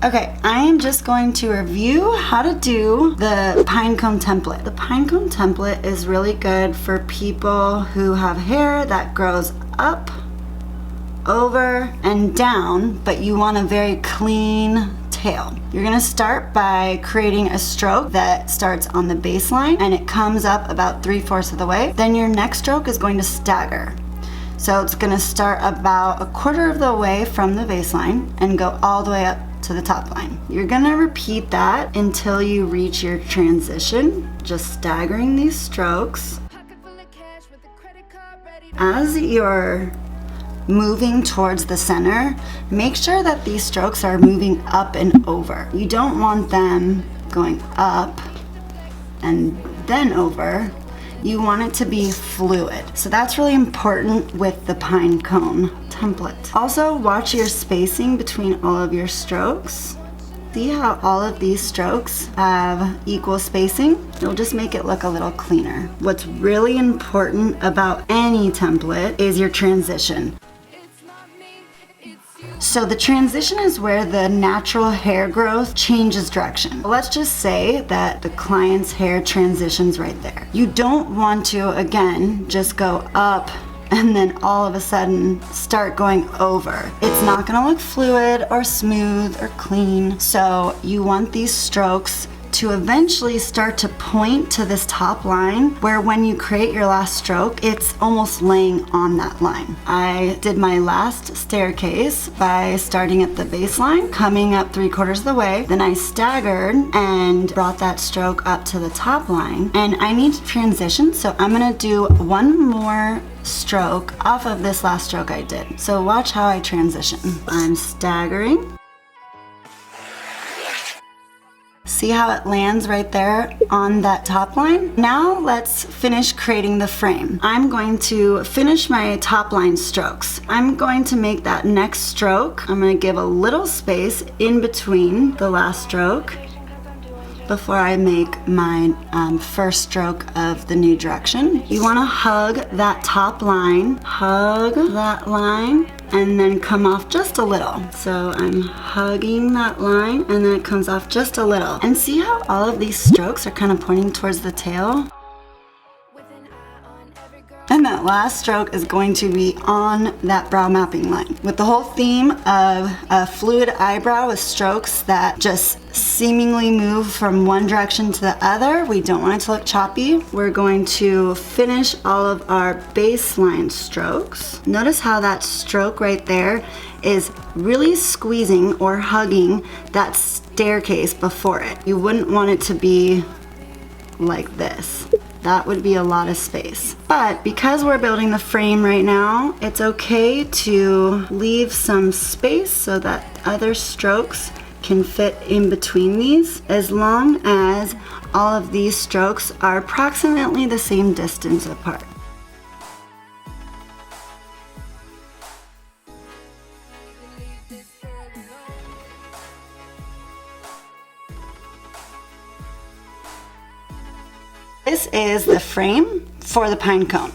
Okay, I am just going to review how to do the Pinecone template. The Pinecone template is really good for people who have hair that grows up, over, and down, but you want a very clean tail. You're gonna start by creating a stroke that starts on the baseline and it comes up about 3/4 of the way. Then your next stroke is going to stagger. So it's gonna start about 1/4 of the way from the baseline and go all the way up to the top line. You're gonna repeat that until you reach your transition, just staggering these strokes. As you're moving towards the center, make sure that these strokes are moving up and over. You don't want them going up and then over. You want it to be fluid. So that's really important with the Pinecone template. Also, watch your spacing between all of your strokes. See how all of these strokes have equal spacing? It'll just make it look a little cleaner. What's really important about any template is your transition. So the transition is where the natural hair growth changes direction. Let's just say that the client's hair transitions right there. You don't want to, again, just go up and then all of a sudden start going over. It's not gonna look fluid or smooth or clean. So you want these strokes to eventually start to point to this top line where when you create your last stroke, it's almost laying on that line. I did my last staircase by starting at the baseline, coming up 3/4 of the way, then I staggered and brought that stroke up to the top line. And I need to transition, so I'm gonna do one more stroke off of this last stroke I did. So watch how I transition. I'm staggering. See how it lands right there on that top line? Now let's finish creating the frame. I'm going to finish my top line strokes. I'm going to make that next stroke. I'm going to give a little space in between the last stroke before I make my first stroke of the new direction. You want to hug that top line, hug that line, and then come off just a little. So I'm hugging that line and then it comes off just a little. And see how all of these strokes are kind of pointing towards the tail? And that last stroke is going to be on that brow mapping line. With the whole theme of a fluid eyebrow with strokes that just seemingly move from one direction to the other, we don't want it to look choppy. We're going to finish all of our baseline strokes. Notice how that stroke right there is really squeezing or hugging that staircase before it. You wouldn't want it to be like this. That would be a lot of space. But because we're building the frame right now, it's okay to leave some space so that other strokes can fit in between these, as long as all of these strokes are approximately the same distance apart. This is the frame for the Pinecone.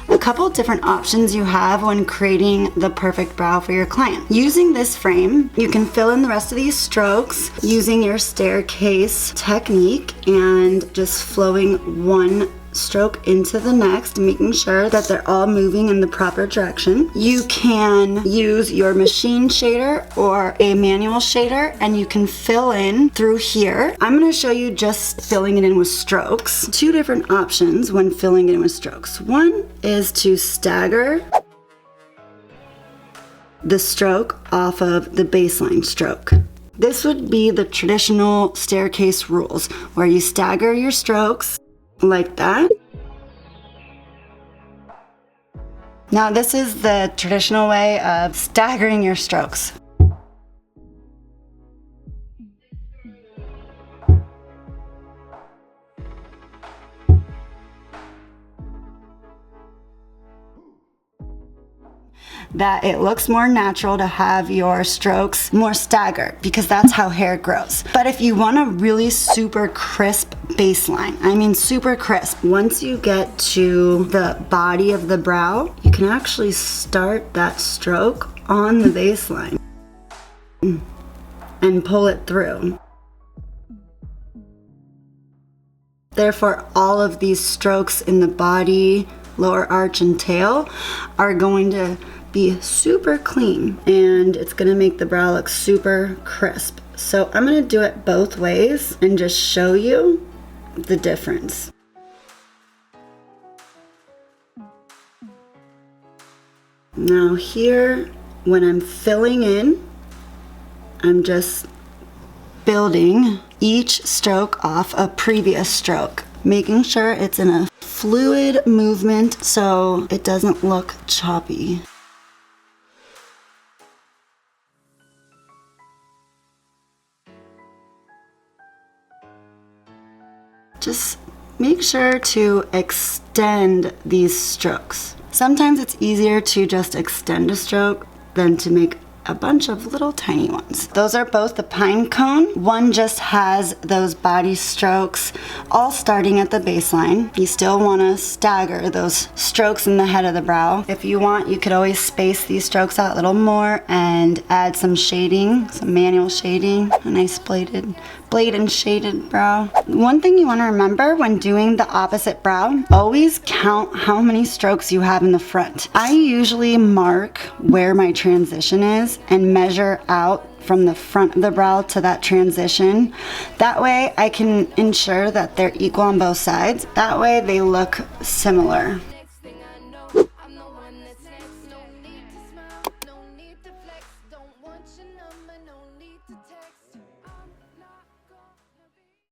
A couple different options you have when creating the perfect brow for your client. Using this frame, you can fill in the rest of these strokes using your staircase technique and just flowing one stroke into the next, making sure that they're all moving in the proper direction. You can use your machine shader or a manual shader and you can fill in through here. I'm going to show you just filling it in with strokes. Two different options when filling it in with strokes. One is to stagger the stroke off of the baseline stroke. This would be the traditional staircase rules where you stagger your strokes like that. Now this is the traditional way of staggering your strokes. That it looks more natural to have your strokes more staggered because that's how hair grows. But if you want a really super crisp baseline, I mean super crisp, once you get to the body of the brow, you can actually start that stroke on the baseline. and pull it through. Therefore, all of these strokes in the body, lower arch, and tail are going to be super clean, and it's gonna make the brow look super crisp. So I'm gonna do it both ways and just show you the difference. Now here, when I'm filling in, I'm just building each stroke off a previous stroke, making sure it's in a fluid movement so it doesn't look choppy. Just make sure to extend these strokes. Sometimes it's easier to just extend a stroke than to make a bunch of little tiny ones. Those are both the Pinecone. One just has those body strokes all starting at the baseline. You still want to stagger those strokes in the head of the brow. If you want, you could always space these strokes out a little more and add some shading, some manual shading, a nice blade and shaded brow. One thing you want to remember when doing the opposite brow, always count how many strokes you have in the front. I usually mark where my transition is and measure out from the front of the brow to that transition. That way I can ensure that they're equal on both sides. That way they look similar.